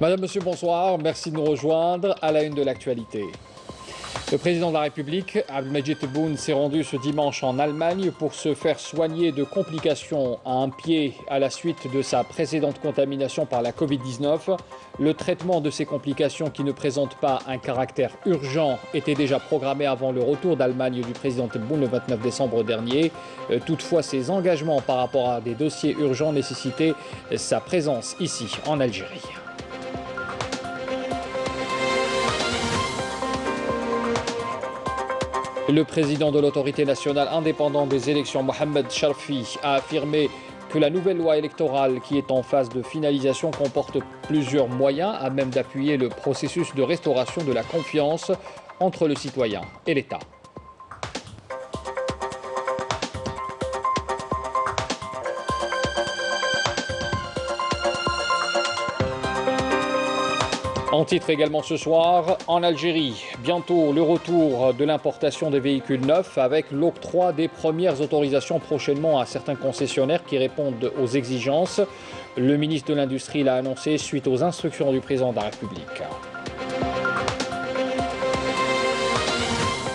Madame, Monsieur, bonsoir. Merci de nous rejoindre à la une de l'actualité. Le président de la République, Abdelmadjid Tebboune, s'est rendu ce dimanche en Allemagne pour se faire soigner de complications à un pied à la suite de sa précédente contamination par la Covid-19. Le traitement de ces complications qui ne présentent pas un caractère urgent était déjà programmé avant le retour d'Allemagne du président Tebboune le 29 décembre dernier. Toutefois, ses engagements par rapport à des dossiers urgents nécessitaient sa présence ici, en Algérie. Le président de l'autorité nationale indépendante des élections, Mohamed Sharfi, a affirmé que la nouvelle loi électorale qui est en phase de finalisation comporte plusieurs moyens à même d'appuyer le processus de restauration de la confiance entre le citoyen et l'État. En titre également ce soir, en Algérie, bientôt le retour de l'importation des véhicules neufs avec l'octroi des premières autorisations prochainement à certains concessionnaires qui répondent aux exigences. Le ministre de l'Industrie l'a annoncé suite aux instructions du président de la République.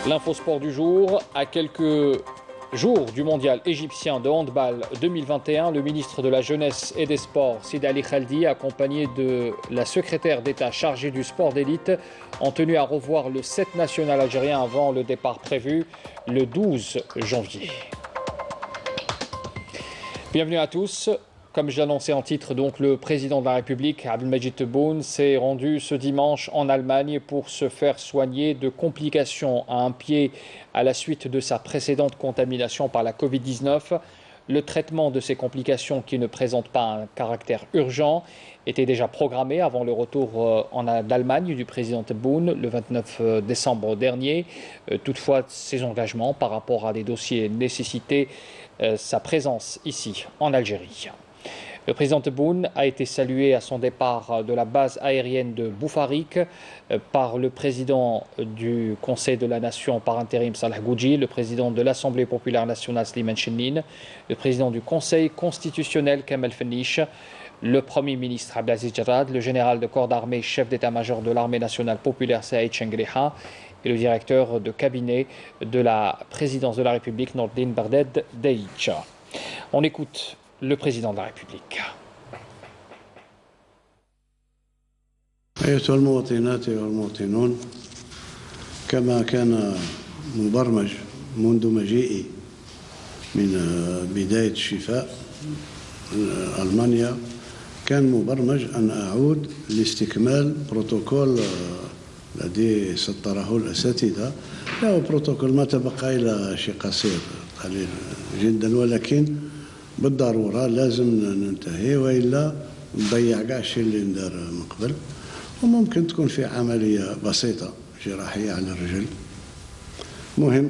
L'infosport du jour, à quelques jours du mondial égyptien de handball 2021, le ministre de la Jeunesse et des Sports, Sid Ali Khaldi, accompagné de la secrétaire d'État chargée du sport d'élite, ont tenu à revoir le 7 national algérien avant le départ prévu le 12 janvier. Bienvenue à tous. Comme je l'annonçais en titre, donc, le président de la République, Abdelmadjid Tebboune, s'est rendu ce dimanche en Allemagne pour se faire soigner de complications à un pied à la suite de sa précédente contamination par la Covid-19. Le traitement de ces complications qui ne présentent pas un caractère urgent était déjà programmé avant le retour d'Allemagne du président Tebboune le 29 décembre dernier. Toutefois, ses engagements par rapport à des dossiers nécessitaient sa présence ici en Algérie. Le président Tebboune a été salué à son départ de la base aérienne de Boufarik par le président du Conseil de la Nation par intérim Salah Goudji, le président de l'Assemblée populaire nationale Slimane Chennine, le président du Conseil constitutionnel Kamel Fenniche, le Premier ministre Abdelaziz Jarrad, le général de corps d'armée, chef d'état-major de l'armée nationale populaire Saïd Chengriha et le directeur de cabinet de la présidence de la République Nordine Barded Deïch. On écoute le président de la République. أيها المواطنات والمواطنون، كما كان مبرمج منذ مجيئي من بداية الشفاء ألمانيا، كان مبرمج أن أعود لاستكمال بروتوكول الذي سطره الأساتذة. له بروتوكول ما تبقى إلى شيء قصير قليل جدا، ولكن بالضرورة لازم ننتهي وإلا نضيع كاع الشيء اللي ندار من قبل. وممكن تكون في عملية بسيطة جراحية على الرجل. مهم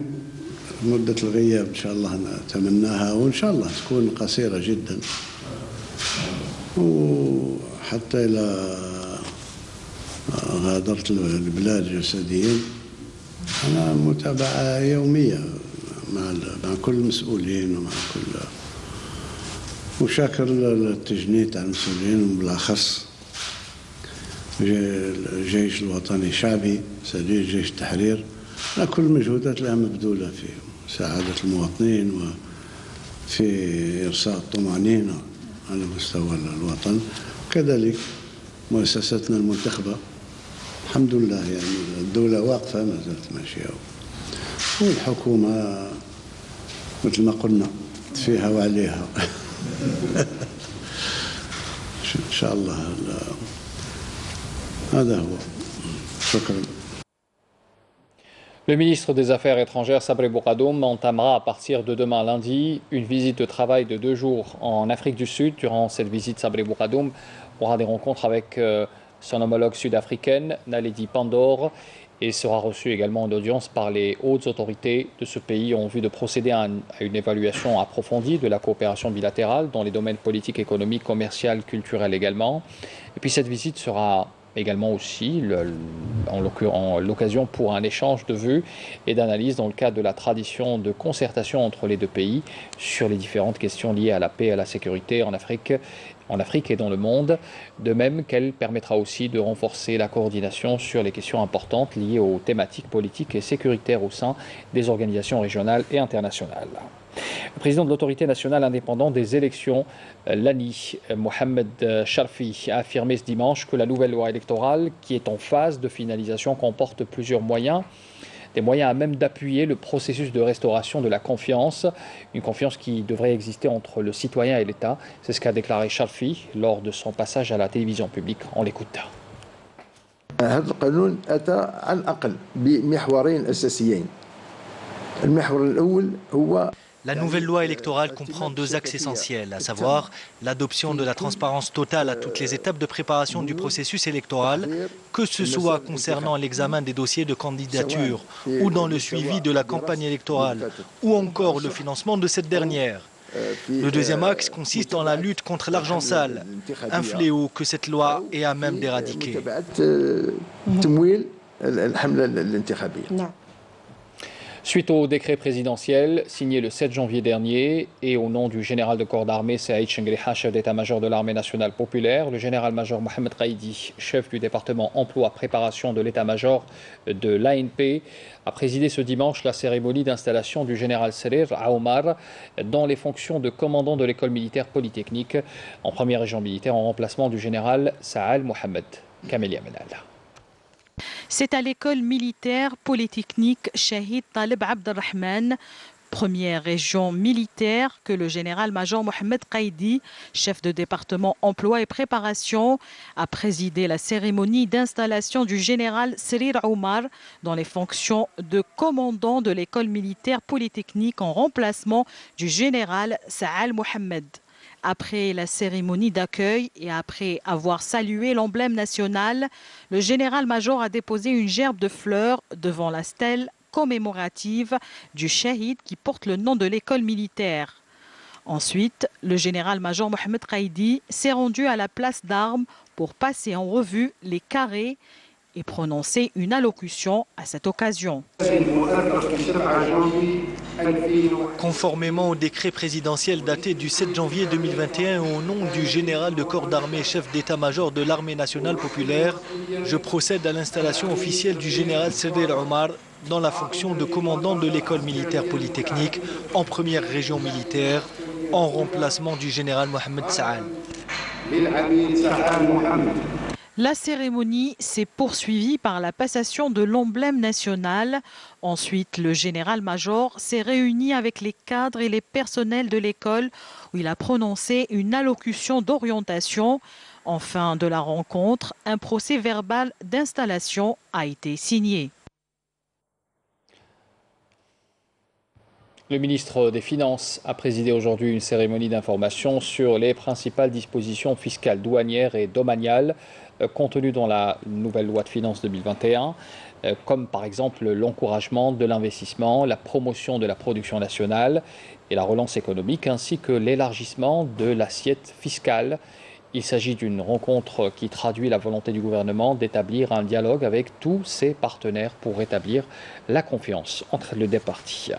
مدة الغياب إن شاء الله نتمناها وإن شاء الله تكون قصيرة جدا، وحتى إلى غادرت البلاد جسديا أنا متابعة يومية مع كل المسؤولين ومع كل وشاكر التجنيد تاع المسؤولين وبالأخص الجيش الوطني الشعبي سديد جيش التحرير على كل المجهودات اللي مبذولة في مساعدة المواطنين وفي إرساء الطمأنينة على مستوى الوطن. كذلك مؤسساتنا المنتخبة الحمد لله، يعني الدولة واقفة ما زالت ماشية، والحكومة مثل ما قلنا فيها وعليها. إن شاء الله هذا هو. شكرا. Le ministre des Affaires étrangères, Sabri Bourgadoum, entamera à partir de demain lundi une visite de travail de 2 jours en Afrique du Sud. Durant cette visite, Sabri Bourgadoum aura des rencontres avec son homologue sud-africaine, Naledi Pandor, et sera reçu également en audience par les hautes autorités de ce pays en vue de procéder à une évaluation approfondie de la coopération bilatérale dans les domaines politiques, économiques, commerciaux, culturels également. Et puis cette visite sera également aussi l'occasion pour un échange de vues et d'analyses dans le cadre de la tradition de concertation entre les deux pays sur les différentes questions liées à la paix et à la sécurité en Afrique en Afrique et dans le monde, de même qu'elle permettra aussi de renforcer la coordination sur les questions importantes liées aux thématiques politiques et sécuritaires au sein des organisations régionales et internationales. Le président de l'autorité nationale indépendante des élections, l'ANI, Mohamed Sharfi, a affirmé ce dimanche que la nouvelle loi électorale, qui est en phase de finalisation, comporte plusieurs moyens, des moyens à même d'appuyer le processus de restauration de la confiance, une confiance qui devrait exister entre le citoyen et l'État. C'est ce qu'a déclaré Sharfi lors de son passage à la télévision publique. On l'écoute. هذا القانون أتى على الأقل بمحورين أساسيين. المحور الأول هو La nouvelle loi électorale comprend deux axes essentiels, à savoir l'adoption de la transparence totale à toutes les étapes de préparation du processus électoral, que ce soit concernant l'examen des dossiers de candidature ou dans le suivi de la campagne électorale, ou encore le financement de cette dernière. Le deuxième axe consiste en la lutte contre l'argent sale, un fléau que cette loi est à même d'éradiquer. Suite au décret présidentiel signé le 7 janvier dernier et au nom du général de corps d'armée Saïd Chengriha, chef d'état-major de l'armée nationale populaire, le général-major Mohamed Qaïdi, chef du département emploi préparation de l'état-major de l'ANP, a présidé ce dimanche la cérémonie d'installation du général Serir Aoumar dans les fonctions de commandant de l'école militaire polytechnique en première région militaire en remplacement du général Saal Mohamed. Camélia Menal. C'est à l'école militaire polytechnique Shahid Talib Abdelrahman, première région militaire, que le général-major Mohamed Qaïdi, chef de département emploi et préparation, a présidé la cérémonie d'installation du général Serir Aoumar dans les fonctions de commandant de l'école militaire polytechnique en remplacement du général Saal Mohamed. Après la cérémonie d'accueil et après avoir salué l'emblème national, le général-major a déposé une gerbe de fleurs devant la stèle commémorative du Shahid qui porte le nom de l'école militaire. Ensuite, le général-major Mohamed Qaïdi s'est rendu à la place d'armes pour passer en revue les carrés et prononcer une allocution à cette occasion. Conformément au décret présidentiel daté du 7 janvier 2021 au nom du général de corps d'armée chef d'état-major de l'armée nationale populaire, je procède à l'installation officielle du général Serir Aoumar dans la fonction de commandant de l'école militaire polytechnique en première région militaire en remplacement du général Mohamed Saal. La cérémonie s'est poursuivie par la passation de l'emblème national. Ensuite, le général-major s'est réuni avec les cadres et les personnels de l'école où il a prononcé une allocution d'orientation. En fin de la rencontre, un procès-verbal d'installation a été signé. Le ministre des Finances a présidé aujourd'hui une cérémonie d'information sur les principales dispositions fiscales, douanières et domaniales contenues dans la nouvelle loi de finances 2021, comme par exemple l'encouragement de l'investissement, la promotion de la production nationale et la relance économique, ainsi que l'élargissement de l'assiette fiscale. Il s'agit d'une rencontre qui traduit la volonté du gouvernement d'établir un dialogue avec tous ses partenaires pour rétablir la confiance entre les deux parties.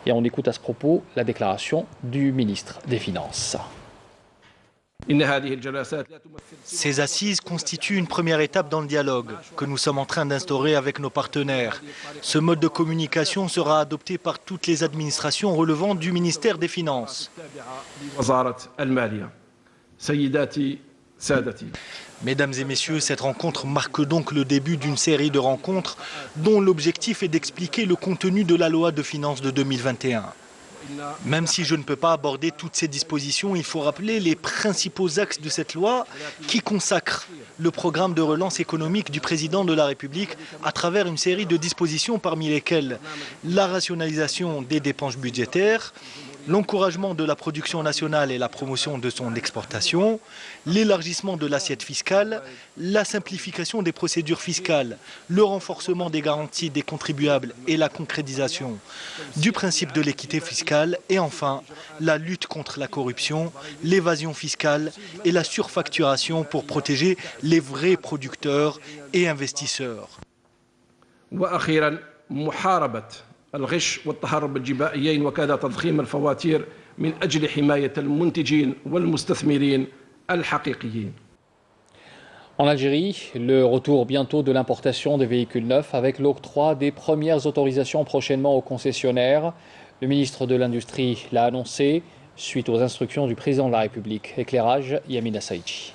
Et on écoute à ce propos la déclaration du ministre des Finances. Ces assises constituent une première étape dans le dialogue que nous sommes en train d'instaurer avec nos partenaires. Ce mode de communication sera adopté par toutes les administrations relevant du ministère des Finances. Mesdames et messieurs, cette rencontre marque donc le début d'une série de rencontres dont l'objectif est d'expliquer le contenu de la loi de finances de 2021. Même si je ne peux pas aborder toutes ces dispositions, il faut rappeler les principaux axes de cette loi qui consacrent le programme de relance économique du président de la République à travers une série de dispositions parmi lesquelles la rationalisation des dépenses budgétaires, l'encouragement de la production nationale et la promotion de son exportation, l'élargissement de l'assiette fiscale, la simplification des procédures fiscales, le renforcement des garanties des contribuables et la concrétisation du principe de l'équité fiscale et enfin la lutte contre la corruption, l'évasion fiscale et la surfacturation pour protéger les vrais producteurs et investisseurs. الغش والتهرب الجبائيين وكذا تضخيم الفواتير من أجل حماية المنتجين والمستثمرين الحقيقيين. En Algérie, le retour bientôt de l'importation des véhicules neufs avec l'octroi des premières autorisations prochainement aux concessionnaires. Le ministre de l'Industrie l'a annoncé suite aux instructions du président de la République. Éclairage, Yamina Saïdji.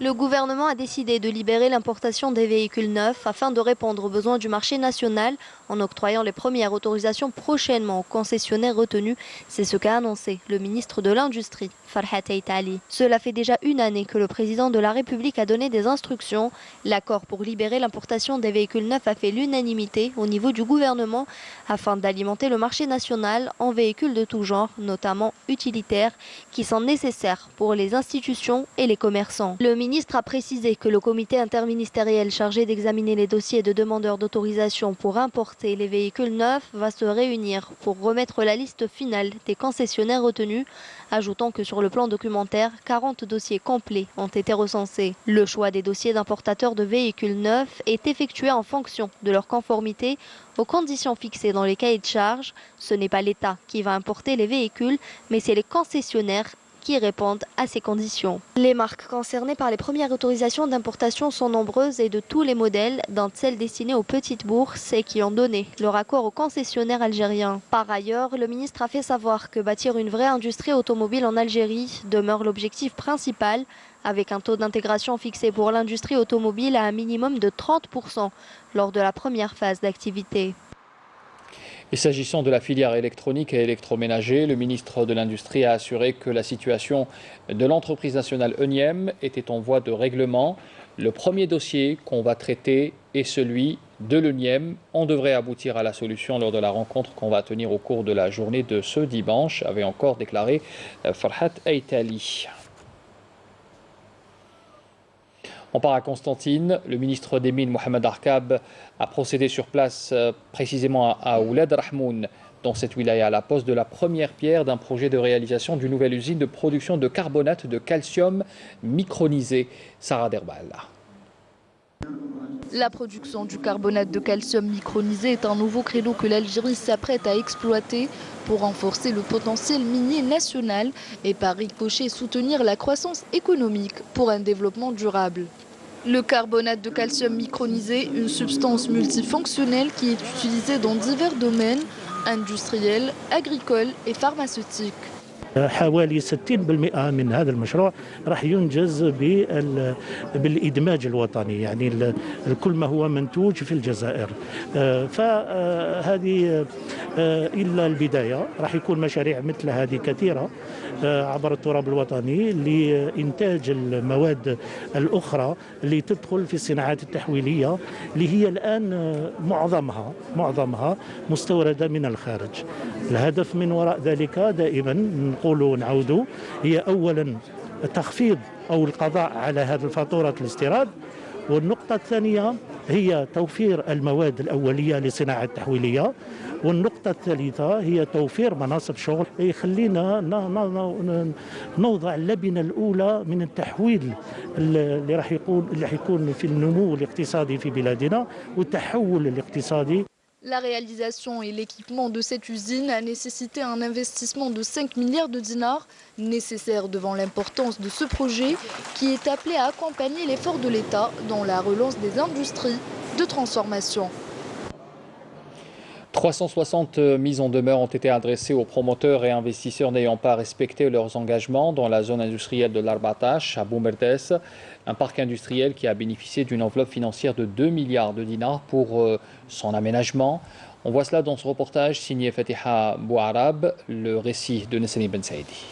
Le gouvernement a décidé de libérer l'importation des véhicules neufs afin de répondre aux besoins du marché national en octroyant les premières autorisations prochainement aux concessionnaires retenus. C'est ce qu'a annoncé le ministre de l'Industrie, Farhat Aïtali. Cela fait déjà une année que le président de la République a donné des instructions. L'accord pour libérer l'importation des véhicules neufs a fait l'unanimité au niveau du gouvernement afin d'alimenter le marché national en véhicules de tout genre, notamment utilitaires, qui sont nécessaires pour les institutions et les commerçants. Le ministre a précisé que le comité interministériel chargé d'examiner les dossiers de demandeurs d'autorisation pour importer les véhicules neufs va se réunir pour remettre la liste finale des concessionnaires retenus, ajoutant que sur le plan documentaire, 40 dossiers complets ont été recensés. Le choix des dossiers d'importateurs de véhicules neufs est effectué en fonction de leur conformité aux conditions fixées dans les cahiers de charges. Ce n'est pas l'État qui va importer les véhicules, mais c'est les concessionnaires qui répondent à ces conditions. Les marques concernées par les premières autorisations d'importation sont nombreuses et de tous les modèles, dont celles destinées aux petites bourses et qui ont donné leur accord aux concessionnaires algériens. Par ailleurs, le ministre a fait savoir que bâtir une vraie industrie automobile en Algérie demeure l'objectif principal, avec un taux d'intégration fixé pour l'industrie automobile à un minimum de 30% lors de la première phase d'activité. Et s'agissant de la filière électronique et électroménager, le ministre de l'Industrie a assuré que la situation de l'entreprise nationale Euniem était en voie de règlement. Le premier dossier qu'on va traiter est celui de l'Euniem. On devrait aboutir à la solution lors de la rencontre qu'on va tenir au cours de la journée de ce dimanche, avait encore déclaré Farhat Aïtali. On part à Constantine. Le ministre des Mines, Mohamed Arkab, a procédé sur place précisément à Ouled Rahmoun, dans cette wilaya, à la pose de la première pierre d'un projet de réalisation d'une nouvelle usine de production de carbonate de calcium micronisé. Sarah Derbal. La production du carbonate de calcium micronisé est un nouveau créneau que l'Algérie s'apprête à exploiter pour renforcer le potentiel minier national et par ricochet soutenir la croissance économique pour un développement durable. Le carbonate de calcium micronisé, une substance multifonctionnelle qui est utilisée dans divers domaines industriels, agricoles et pharmaceutiques. حوالي 60% من هذا المشروع راح ينجز بالإدماج الوطني، يعني كل ما هو منتوج في الجزائر. فهذه إلا البداية، راح يكون مشاريع مثل هذه كثيرة عبر التراب الوطني لإنتاج المواد الأخرى اللي تدخل في الصناعات التحويلية اللي هي الآن معظمها مستوردة من الخارج. الهدف من وراء ذلك دائما نقولوا ونعودوا هي أولا تخفيض أو القضاء على هذه الفاتورة الاستيراد، والنقطة الثانية هي توفير المواد الأولية لصناعة التحويلية، والنقطة الثالثة هي توفير مناصب شغل يخلينا نوضع اللبنة الأولى من التحويل اللي راح يكون في النمو الاقتصادي في بلادنا والتحول الاقتصادي. La réalisation et l'équipement de cette usine a nécessité un investissement de 5 milliards de dinars, nécessaire devant l'importance de ce projet qui est appelé à accompagner l'effort de l'État dans la relance des industries de transformation. 360 mises en demeure ont été adressées aux promoteurs et investisseurs n'ayant pas respecté leurs engagements dans la zone industrielle de l'Arbatash à Boumerdes, un parc industriel qui a bénéficié d'une enveloppe financière de 2 milliards de dinars pour son aménagement. On voit cela dans ce reportage signé Fatiha Bouarab, le récit de Nessani Ben Saïdi.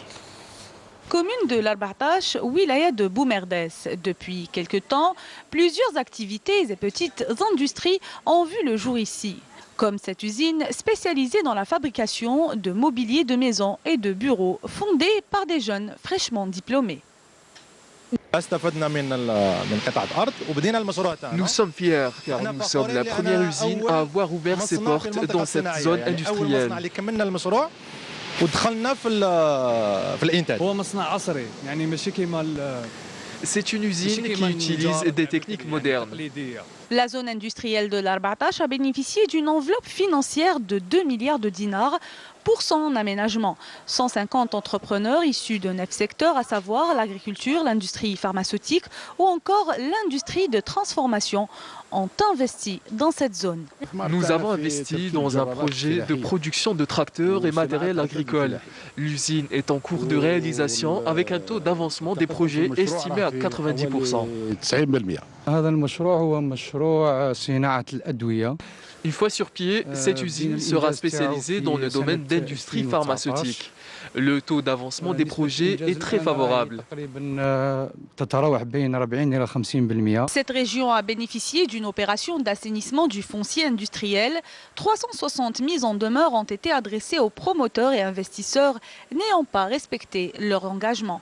Commune de l'Arbatash, wilaya de Boumerdes. Depuis quelque temps, plusieurs activités et petites industries ont vu le jour ici. Comme cette usine spécialisée dans la fabrication de mobilier de maison et de bureaux, fondée par des jeunes fraîchement diplômés. Nous sommes fiers car nous sommes la première usine à avoir ouvert ses portes dans cette zone industrielle. C'est une usine qui utilise des techniques modernes. La zone industrielle de l'Arbatash a bénéficié d'une enveloppe financière de 2 milliards de dinars en aménagement. 150 entrepreneurs issus de 9 secteurs, à savoir l'agriculture, l'industrie pharmaceutique ou encore l'industrie de transformation, ont investi dans cette zone. Nous avons investi dans un projet de production de tracteurs et matériel agricole. L'usine est en cours de réalisation avec un taux d'avancement des projets estimé à 90%. Une fois sur pied, cette usine sera spécialisée dans le domaine d'industrie pharmaceutique. Le taux d'avancement des projets est très favorable. Cette région a bénéficié d'une opération d'assainissement du foncier industriel. 360 mises en demeure ont été adressées aux promoteurs et investisseurs n'ayant pas respecté leur engagement.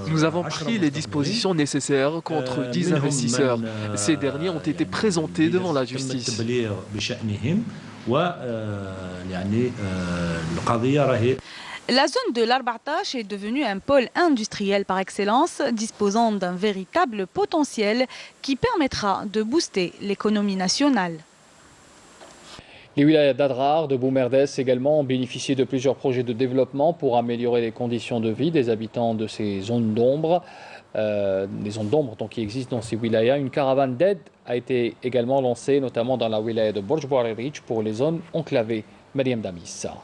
Nous avons pris les dispositions nécessaires contre 10 investisseurs. Ces derniers ont été présentés devant la justice. La zone de l'Arbatash est devenue un pôle industriel par excellence, disposant d'un véritable potentiel qui permettra de booster l'économie nationale. Les wilayas d'Adrar, de Boumerdès également ont bénéficié de plusieurs projets de développement pour améliorer les conditions de vie des habitants de ces zones d'ombre. Des zones d'ombre qui existent dans ces wilayas. Une caravane d'aide a été également lancée, notamment dans la wilaya de Borj Bouarerich pour les zones enclavées. Mariam Damissa.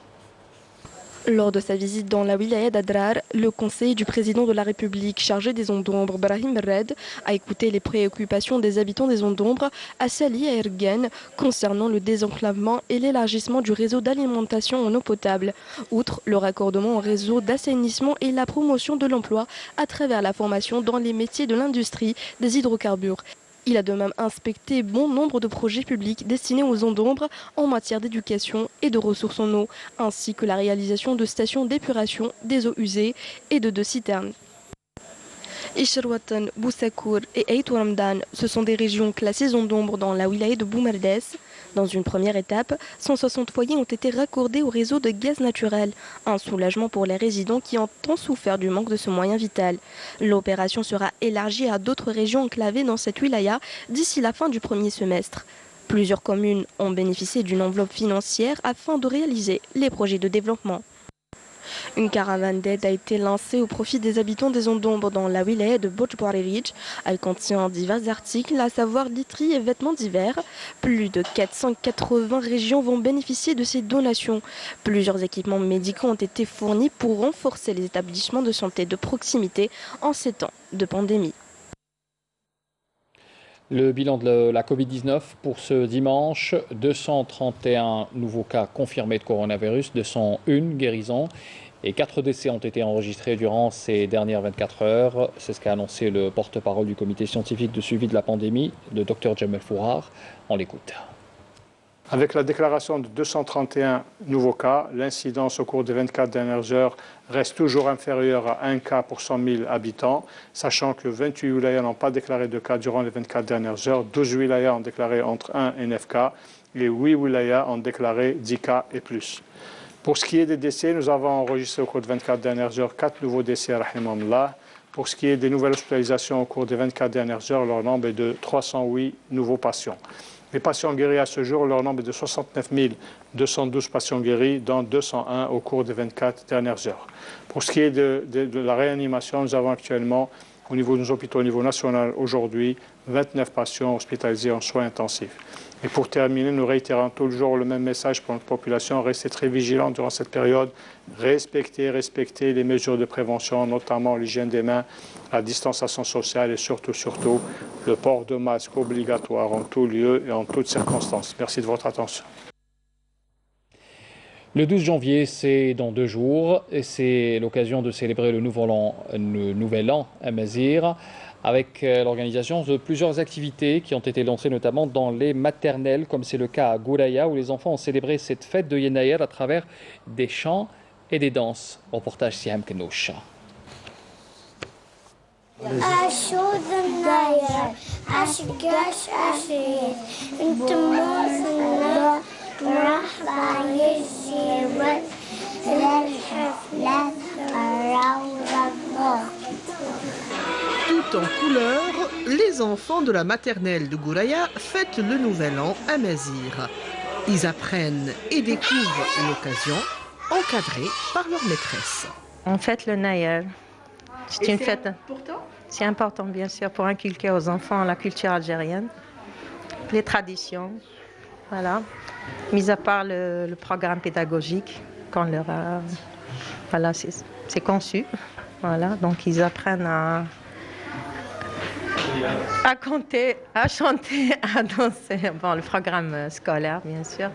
Lors de sa visite dans la wilaya d'Adrar, le conseiller du président de la République chargé des zones d'ombre, Brahim Red, a écouté les préoccupations des habitants des zones d'ombre à Sali et Ergen concernant le désenclavement et l'élargissement du réseau d'alimentation en eau potable, outre le raccordement au réseau d'assainissement et la promotion de l'emploi à travers la formation dans les métiers de l'industrie des hydrocarbures. Il a de même inspecté bon nombre de projets publics destinés aux zones d'ombre en matière d'éducation et de ressources en eau, ainsi que la réalisation de stations d'épuration des eaux usées et de 2 citernes. Ishrwatan, Boussakour et Eit Ramdan, ce sont des régions classées zones d'ombre dans la wilaya de Boumerdès. Dans une première étape, 160 foyers ont été raccordés au réseau de gaz naturel, un soulagement pour les résidents qui ont tant souffert du manque de ce moyen vital. L'opération sera élargie à d'autres régions enclavées dans cette wilaya d'ici la fin du premier semestre. Plusieurs communes ont bénéficié d'une enveloppe financière afin de réaliser les projets de développement. Une caravane d'aide a été lancée au profit des habitants des zones d'ombre dans la wilaya de Borj Bouarerich. Elle contient divers articles, à savoir literie et vêtements divers. Plus de 480 régions vont bénéficier de ces donations. Plusieurs équipements médicaux ont été fournis pour renforcer les établissements de santé de proximité en ces temps de pandémie. Le bilan de la Covid-19 pour ce dimanche, 231 nouveaux cas confirmés de coronavirus, 201 guérisons et 4 décès ont été enregistrés durant ces dernières 24 heures. C'est ce qu'a annoncé le porte-parole du comité scientifique de suivi de la pandémie, le Dr Jamel Fourar. On l'écoute. Avec la déclaration de 231 nouveaux cas, l'incidence au cours des 24 dernières heures reste toujours inférieure à 1 cas pour 100 000 habitants, sachant que 28 wilayas n'ont pas déclaré de cas durant les 24 dernières heures, 12 wilayas ont déclaré entre 1 et 9 cas, et 8 wilayas ont déclaré 10 cas et plus. Pour ce qui est des décès, nous avons enregistré au cours des 24 dernières heures 4 nouveaux décès, rahimahullah. Pour ce qui est des nouvelles hospitalisations au cours des 24 dernières heures, leur nombre est de 308 nouveaux patients. Les patients guéris à ce jour, leur nombre est de 69 212 patients guéris, dont 201 au cours des 24 dernières heures. Pour ce qui est de la réanimation, nous avons actuellement, au niveau de nos hôpitaux, au niveau national, aujourd'hui, 29 patients hospitalisés en soins intensifs. Et pour terminer, nous réitérons toujours le même message pour notre population. Restez très vigilants durant cette période. Respectez les mesures de prévention, notamment l'hygiène des mains, la distanciation sociale et surtout, le port de masque obligatoire en tout lieu et en toutes circonstances. Merci de votre attention. Le 12 janvier, c'est dans 2 jours et c'est l'occasion de célébrer le nouvel an à Mazir, avec l'organisation de plusieurs activités qui ont été lancées notamment dans les maternelles, comme c'est le cas à Gouraya, où les enfants ont célébré cette fête de Yenayer à travers des chants et des danses. Reportage Siam Kenoucha. Tout en couleurs, les enfants de la maternelle de Gouraya fêtent le nouvel an à Mazir. Ils apprennent et découvrent l'occasion, encadrés par leur maîtresse. On fête le Nayel. C'est une fête. Important ? C'est important, bien sûr, pour inculquer aux enfants la culture algérienne, les traditions. Voilà. Mis à part le programme pédagogique qu'on leur a. Voilà, c'est conçu. Voilà, donc ils apprennent à compter, à chanter, à danser. Bon, le programme scolaire, bien sûr.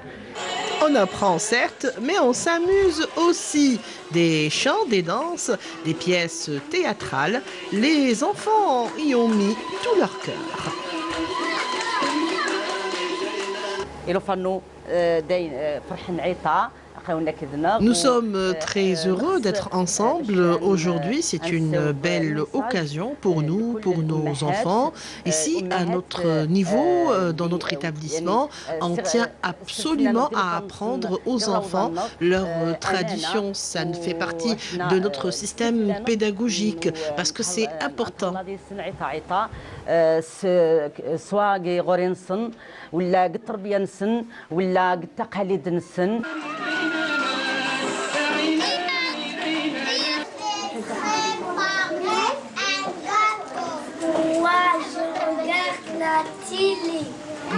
On apprend certes, mais on s'amuse aussi. Des chants, des danses, des pièces théâtrales. Les enfants y ont mis tout leur cœur. Nous sommes très heureux d'être ensemble aujourd'hui. C'est une belle occasion pour nous, pour nos enfants. Ici, à notre niveau, dans notre établissement, on tient absolument à apprendre aux enfants leurs traditions. Ça fait partie de notre système pédagogique parce que c'est important.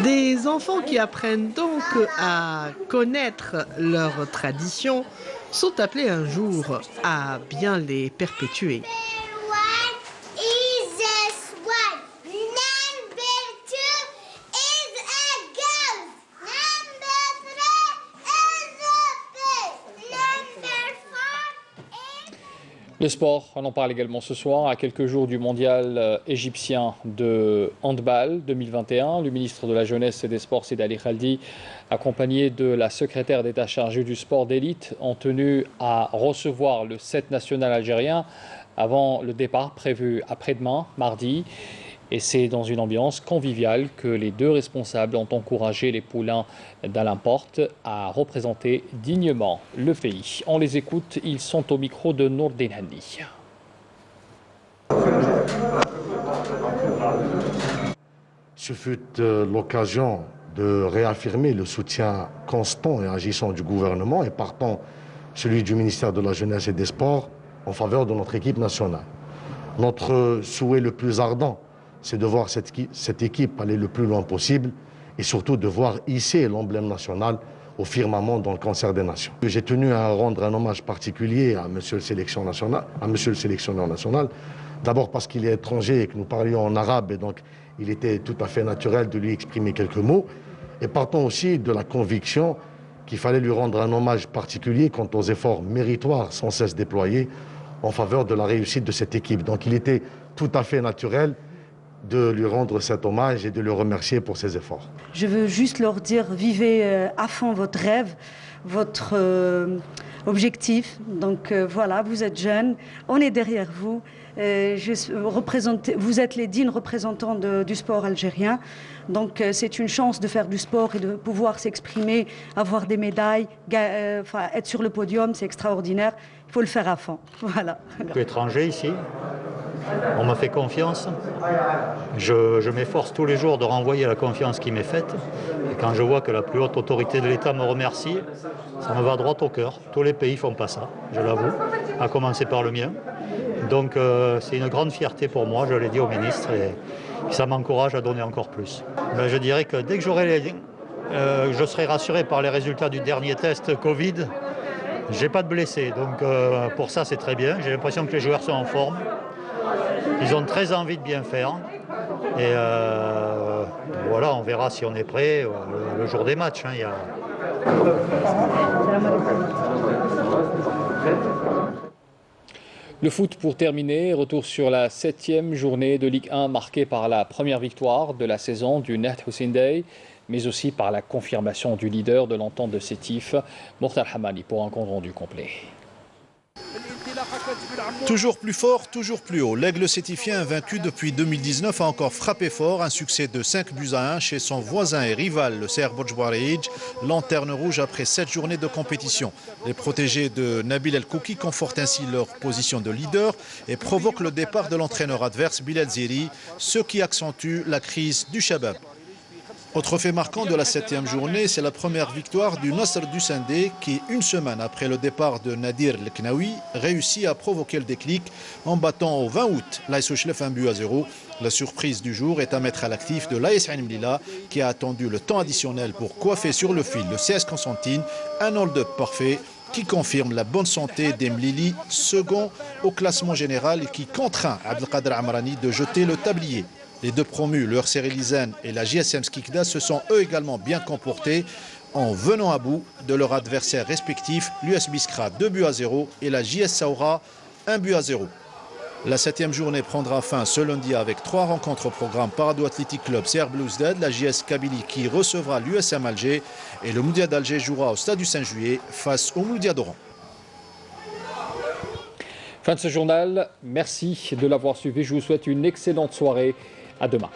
Des enfants qui apprennent donc à connaître leurs traditions sont appelés un jour à bien les perpétuer. Le sport, on en parle également ce soir, à quelques jours du mondial égyptien de handball 2021. Le ministre de la Jeunesse et des Sports, Seydi Ali Khaldi, accompagné de la secrétaire d'État chargée du sport d'élite, ont tenu à recevoir le 7 national algérien avant le départ prévu après-demain, mardi. Et c'est dans une ambiance conviviale que les deux responsables ont encouragé les poulains d'Alain Porte à représenter dignement le pays. On les écoute, ils sont au micro de Nourdin Handi. Ce fut l'occasion de réaffirmer le soutien constant et agissant du gouvernement et partant celui du ministère de la Jeunesse et des Sports en faveur de notre équipe nationale. Notre souhait le plus ardent, c'est de voir cette équipe aller le plus loin possible et surtout de voir hisser l'emblème national au firmament dans le concert des nations. J'ai tenu à rendre un hommage particulier à Monsieur le sélectionneur national, d'abord parce qu'il est étranger et que nous parlions en arabe et donc il était tout à fait naturel de lui exprimer quelques mots, et partant aussi de la conviction qu'il fallait lui rendre un hommage particulier quant aux efforts méritoires sans cesse déployés en faveur de la réussite de cette équipe. Donc il était tout à fait naturel de lui rendre cet hommage et de le remercier pour ses efforts. Je veux juste leur dire, vivez à fond votre rêve, votre objectif. Donc voilà, vous êtes jeunes, on est derrière vous. Vous êtes les dignes représentants du sport algérien. Donc c'est une chance de faire du sport et de pouvoir s'exprimer, avoir des médailles, être sur le podium, c'est extraordinaire. Il faut le faire à fond. Voilà. Je suis étranger ici. On m'a fait confiance. Je m'efforce tous les jours de renvoyer la confiance qui m'est faite. Et quand je vois que la plus haute autorité de l'État me remercie, ça me va droit au cœur. Tous les pays ne font pas ça, je l'avoue, à commencer par le mien. Donc c'est une grande fierté pour moi, je l'ai dit au ministre, et ça m'encourage à donner encore plus. Je dirais que dès que je serai rassuré par les résultats du dernier test Covid, j'ai pas de blessés. Donc pour ça c'est très bien, j'ai l'impression que les joueurs sont en forme. Ils ont très envie de bien faire. Et voilà, on verra si on est prêt le jour des matchs. Le foot pour terminer, retour sur la 7e journée de Ligue 1 marquée par la première victoire de la saison du Naht Hussein, mais aussi par la confirmation du leader de l'entente de Sétif, Mokhtar Hamani, pour un compte rendu complet. Toujours plus fort, toujours plus haut. L'Aigle sétifien, invaincu depuis 2019, a encore frappé fort. Un succès de 5-1 chez son voisin et rival, le CR Bojbarij, lanterne rouge après 7 journées de compétition. Les protégés de Nabil El Kouki confortent ainsi leur position de leader et provoquent le départ de l'entraîneur adverse Bilal Ziri, ce qui accentue la crise du Shabab. Autre fait marquant de la 7e journée, c'est la première victoire du Nasr du Sindé qui, une semaine après le départ de Nadir El-Knaoui, réussit à provoquer le déclic en battant au 20 août l'AS Ouchlef 1-0. La surprise du jour est à mettre à l'actif de l'AS Ain Mlila qui a attendu le temps additionnel pour coiffer sur le fil le CS Constantine, un hold-up parfait qui confirme la bonne santé d'Emlili, second au classement général et qui contraint Abdelkader Amrani de jeter le tablier. Les deux promus, le RC Lizen et la JSM Skikda, se sont eux également bien comportés en venant à bout de leurs adversaires respectifs, l'US Biskra 2-0 et la JS Saoura 1-0. La 7e journée prendra fin ce lundi avec 3 rencontres au programme Parado Athletic Club CR Belouizdad, la JS Kabylie qui recevra l'USM Alger et le Moudia d'Alger jouera au stade du 5 juillet face au Moudia d'Oran. Fin de ce journal, merci de l'avoir suivi, je vous souhaite une excellente soirée, à demain.